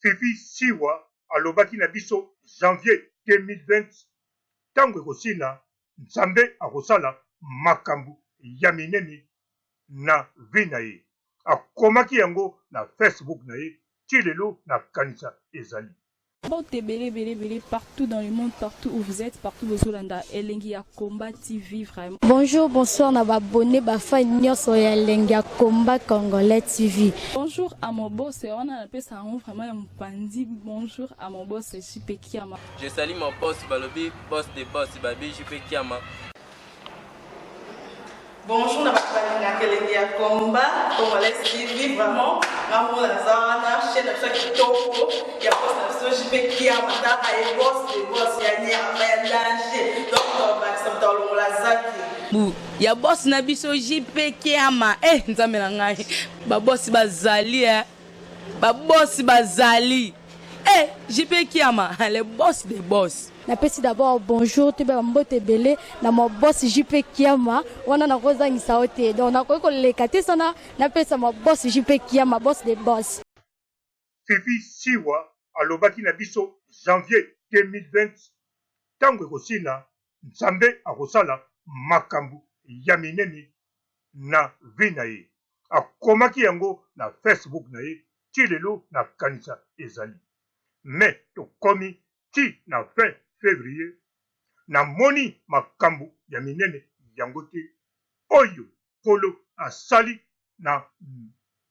Fifi Siwa alobaki na biso janvier 2020 ntango ekosila nzambe akosala makambo ya minene na vi na ye. Akomaki yango na Facebook na ye ti lelo na kanisa ezali. Partout dans le monde, partout où vous êtes, partout où vous êtes, Elengi Combat TV vraiment. Bonjour, bonsoir, na abonné bafa nyonso ya Elengi Combat Congolais TV. Bonjour à mon boss, on a appelé ça vraiment un pandi. Bonjour à mon boss, JP Kiama. Je salue mon boss Balobi, boss des boss Babi JP Kiama. Bonjour, na Elengi Combat Congolais TV vraiment. Maman la zana, chaîne de chaque kitoko, il y a boss na JP Kiama, ta ay boss des boss ya ni ya danger. Donc on va s'entendre la zaki. Ya boss na biso JP Kiama nzambe na ngai ba boss bazali ba boss bazali JP Kiama le boss des boss. Napesi d'abord bonjour te ba mbote belé na mo boss JP Kiama wana na kozangisa ote donc na ko leka te sana napesa mo boss JP Kiama boss des boss. Fifi Siwa alobaki na biso janvier 2020 ntango ekosila nzambe akosala makambo ya minene na vi na ye. Akomaki yango na Facebook na ye ti lelo na kanisa ezali. Mais tokomi ti na fin février na moni makambo ya minene yango te oyo kolo asali na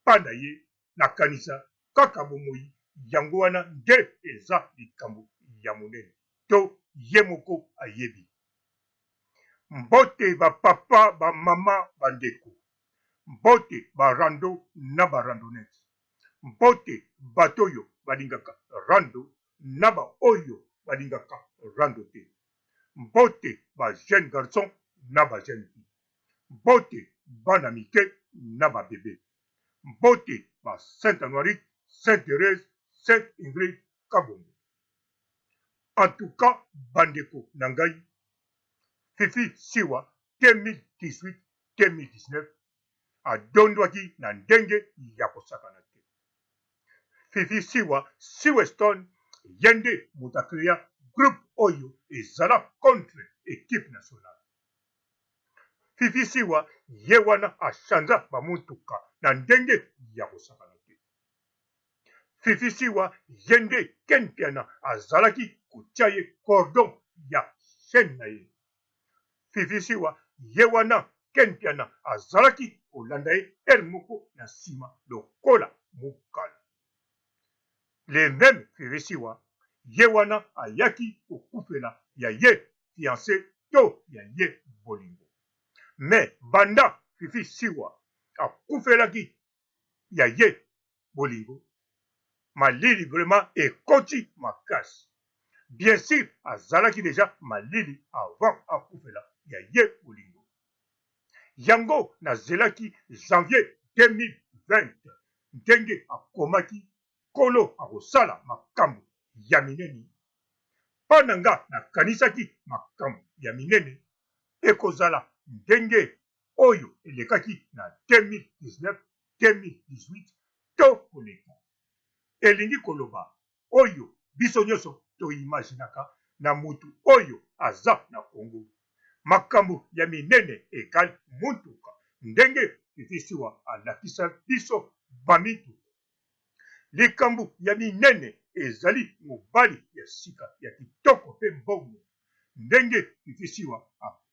panda ye na kanisa kaka bomoi yango wana nde eza likambo ya monene to ye moko ayebi. Mbote ba papa ba mama bandeko, mbote ba rando na ba randonnette, mbote batoyo balingaka rando na ba oyo balingaka rando te, mbote ba jeune garçon na ba jeune fille, mbote bana mike na ba bébé, mbote ba Sainte Honorine, Sainte Thérèse, Sainte Ingrid Kabongo. En tout cas, bandeko na ngai, Fifi Siwa 2018-2019 adondwaki na ndenge ya kosakana te. Fifi Siwa Siweston yende mutakria groupe oyo ezala contre équipe nationale. Fifi Siwa ye wana ashanja bamutuka na ndenge ya kosakana te. Fifi Siwa yende kenpiana azalaki kutia ye cordon ya chaîne na ye. Fifi Siwa ye wana kenpiana azalaki kolanda ye moko na nsima lokola mokala. Le même Fifi Siwa ye wana ayaki kokupela ya ye fiancé to ya ye bolingo. Mais banda Fifi Siwa akufelaki ya ye bolingo, malili vraiment ekoti makasi. Bien sûr, azalaki déjà malili avant akufela ya ye bolingo. Yango nazelaki janvier 2020 ndenge akomaki kolo akosala makambo ya minene. Pana nga nakanisaki makambo ya minene ekozala ndenge oyo elekaki na 2019-2018 to koleka. Elingi koloba oyo biso nyonso toimaginaka na mutu oyo aza na Congo. Makambo ya minene ekali mutuka ndenge Fifi Siwa alakisa biso bamituka. Likambo ya minene ezali mobali ya sika ya kitoko pe mbongo ndenge Fifi Siwa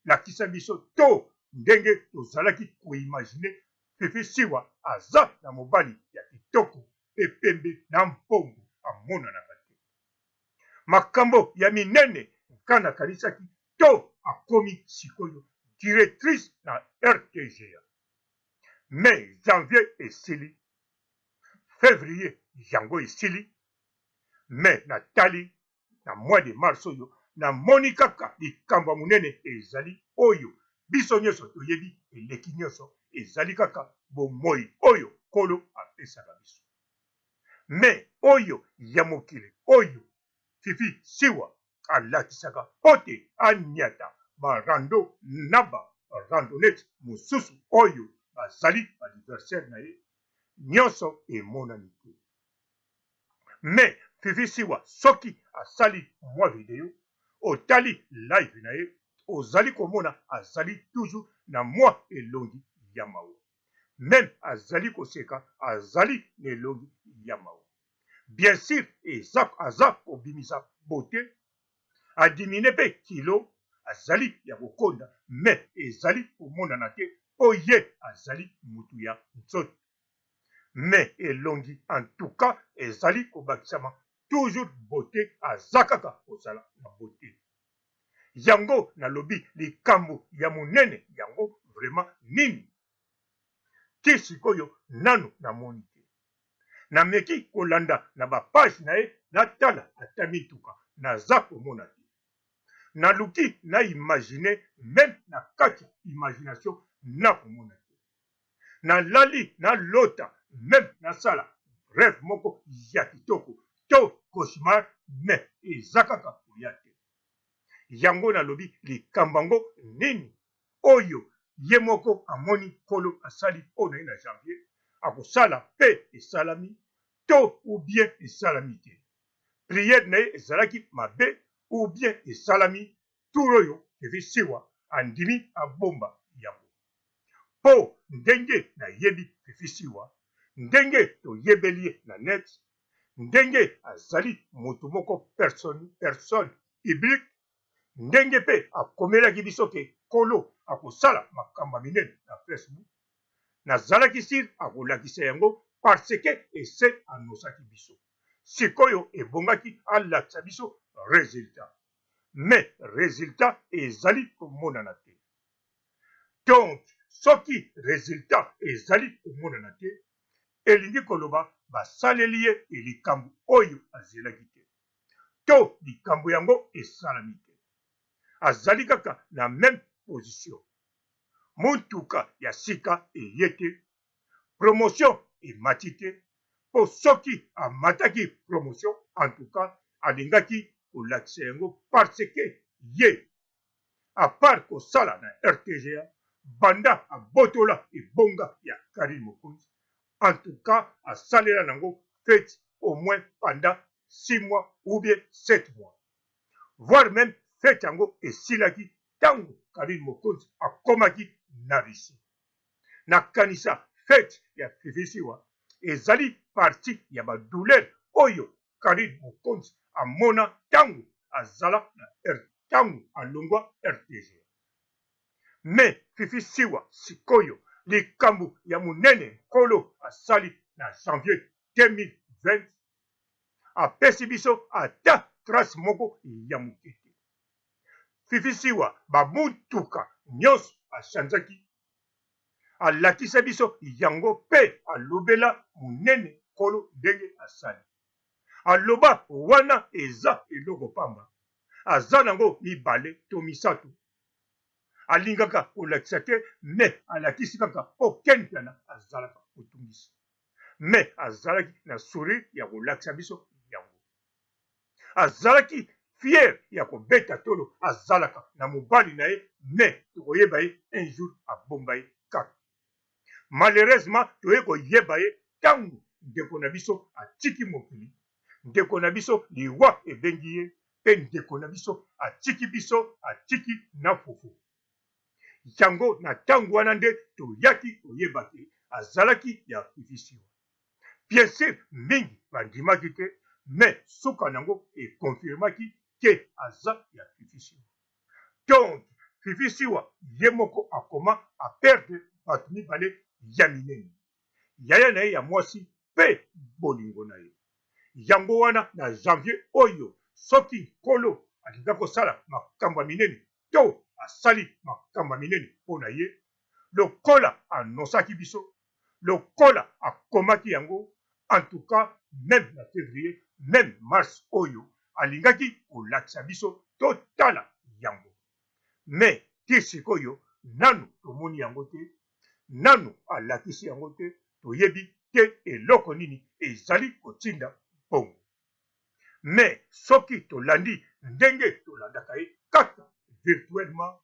alakisa biso to ndenge tozalaki koimagine Fifi Siwa aza na mobali ya kitoko pe pembe na mbongo amonanaka te. Makambo ya minene kana kanisaki to akomi sikoyo directrice na RTGA. Mais janvier esili, février yango esili, mais natali na mois de mars oyo na moni kaka likambo munene ezali oyo biso nyonso toyebi eleki nyonso ezali kaka bomoi oyo kolo apesaka biso. Mais oyo ya mokili oyo Fifi Siwa alakisaka pote anyata barando na ba randonnette mosusu oyo bazali anniversaire na ye nyonso emonani te. Mais Fifi Siwa soki asali mwa video otali live na ye ozali komona azali toujours na mwa elongi ya mawa. Même azali koseka azali na elongi ya mawa. Bien sûr aza kobimisa beauté adimine pe kilo azali ya kokonda mais ezali komonana te oye azali mutu ya nzoto. Mais elongi en tout cas ezali kobakisama toujours beauté aza kaka kozala na beauté. Yango nalobi likambo ya monene yango vraiment nini ti sikoyo nanu namoni te. Nameki kolanda na bapage na ye natala ata mituka naza komona te. Naluki na imagine même na kati ya imagination na komona te. Nalali na lota même nasala rêve moko ya kitoko to cauchemar mais eza kaka koya te. Yango nalobi likambo yango nini oyo ye moko amoni kolo asali mpona ye na janvier akosala pe esalami to ou bien esalami te. Priere na ye ezalaki mabe ou bien esalami tour oyo Fifi Siwa andimi abomba yango. Po ndenge nayebi Fifi Siwa, ndenge toyebeli ye na net, ndenge azali moto moko personne publique, ndenge pe akomelaki biso ke kolo akosala makambo minene na Facebook, nazalaki sir akolakisa yango parce que ese anosaki biso. Sikoyo ebongaki alakisa biso résultat. Mais résultat ezali komonana te. Donc soki résultat ezali komonana te elingi koloba basaleli ye likambo oyo azelaki te to likambo yango esalami te. Azali kaka na même position. Mutuka ya sika eye te, promotion emati te, po soki amataki promotion en tout cas alingaki kolakisa yango parce que ye à part kosala na RTGA banda abotola ebonga ya Karine Mokonzi, en tout cas asalela nango fête au moins pendant 6 mois ou bien 7 mois, voire même fête yango esilaki tango Karine Mokonzi akomaki na Russie. Nakanisa fête ya Fifi Siwa ezali parti ya badouleur oyo Karine Mokonzi amona tango azala na tango alongwa RTG. Mais Fifi Siwa sikoyo likambo ya munene kolo asali na janvier 2020 apesi biso ata trace moko ya mokete. Fifi Siwa bamutuka nyonso achanzaki, alakisa biso yango pe alobela munene kolo ndenge asali. Aloba wana eza eloko pamba aza nango mibale to misato. Alingaka kolakisa te mais alakisi kaka okeni piana azalaka kotungisa. Mais azalaki na sourire ya kolakisa biso yango. Azalaki fier ya kobeta tolo azalaka na mobali na ye mais tokoyeba ye un jour abomba ye kaka. Malheureusement toye koyeba ye tango ndeko na biso atiki mokili, ndeko na biso liwa ebengi ye pe ndeko na biso atiki biso atiki na fufu. Yango na tango wana nde toyaki koyeba te azalaki ya Fifi Siwa. Bien sûr mingi bandimaki te mais suka nango ekonfirmaki ke aza ya Fifi Siwa. Donc Fifi Siwa ye moko akoma aperdre bato mibale ya minene, yaya na ye ya mwasi pe bolingo na ye. Yango wana na janvier oyo soki kolo alinga kosala makambo minene to asali makambo minene mpona ye, lokola anosaki biso, lokola akomaki yango, en tout cas même na février même mars oyo alingaki kolakisa biso totala yango. Mais ti sikoyo nanu tomoni yango te, nanu alakisi yango te, toyebi te eloko nini ezali kotinda bongo. Mais soki tolandi ndenge tolandaka ye kaka virtuellement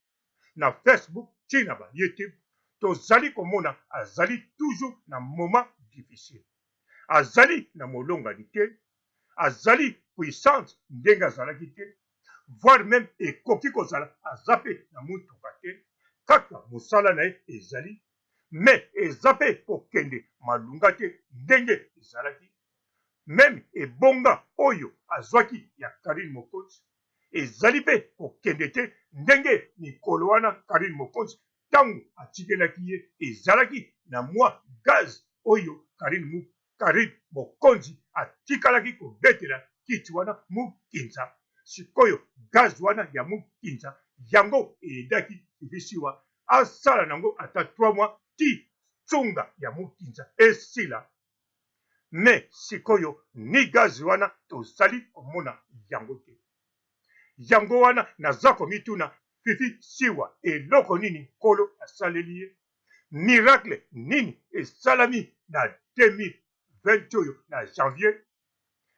na Facebook tina ba YouTube, tozali komona azali toujours na moment difficile. Azali na molongani te, azali puissante ndenge azalaki te, voire même ekoki kozala aza mpe na mutuka te, kaka mosala na ye ezali, me eza mpe kokende malunga te ndenge ezalaki. Meme ebonga oyo azwaki ya Karine Mokonzi ezali mpe kokende te ndenge mikolo wana Karine Mokonzi ntango atikelaki ye ezalaki na mwa gaz oyo Karine Mokonzi atikalaki kobetela kiti wana Mukinza. Sikoyo gaz wana ya Mukinza yango eyedaki bisiwa asala nango ata 3 mois ti tsunga ya Mukinza esila. Me sikoyo ni gaz wana tozali komona yango te. Yango wana naza komituna Fifi Siwa eloko nini kolo asaleli ye, miracle nini esalami na 2020 oyo na janvier.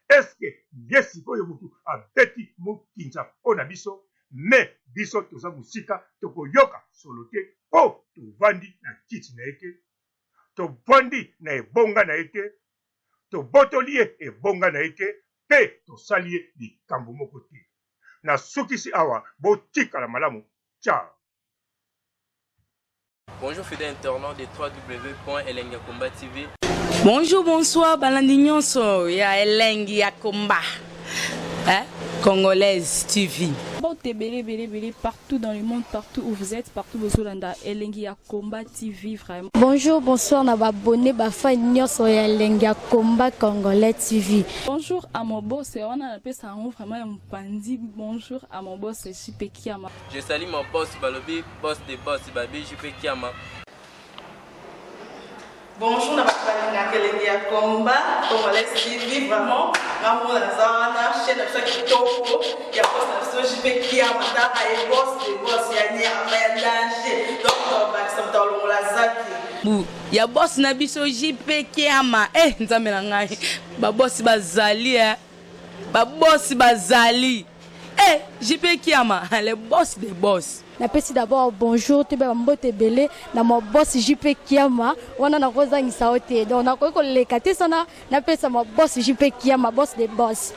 Eske ye sikoyo mutu abeti Mukinza mpona biso, me biso toza musika tokoyoka solo te po tovandi na kiti na ye te, tovandi na ebonga na ye te, tobotoli ye ebonga na ye te, mpe tosali ye likambo moko te. Na sukisi awa botikala malamu. Ciao. Bonjour fidèles internautes de www.elengiakomba TV. Bonjour, bonsoir, balandi nyonso ya Elengi ya Komba. Congolaise TV. Bon, t'es belé partout dans le monde, partout où vous êtes, partout où vous êtes, Elengi ya Komba TV, vraiment. Bonjour, bonsoir, na abonné bafa nyonso ya Elengi ya Komba Congolais TV. Bonjour à mon boss, on a appelé ça vraiment un pandi. Bonjour à mon boss, JP Kiama. Je salue mon boss Balobi, boss des boss, Babi JP Kiama. Bonjour, na Elengi ya Komba Congolais TV, vraiment. Maman Lazana, chaîne de chaque kitoko, il y a pas de JP Kiama, et boss des boss, il y a un danger. Donc, on va se mettre dans la zaki. Ya boss na biso JP Kiama. Nzambe na ngai. Ba boss bazali Ba boss bazali. JP Kiama, le boss des boss. Napesi d'abord bonjour te ba mbote belé na mo boss JP Kiama wana na kozangisa ote donc na ko lekate sana napesa mo boss JP Kiama boss des boss.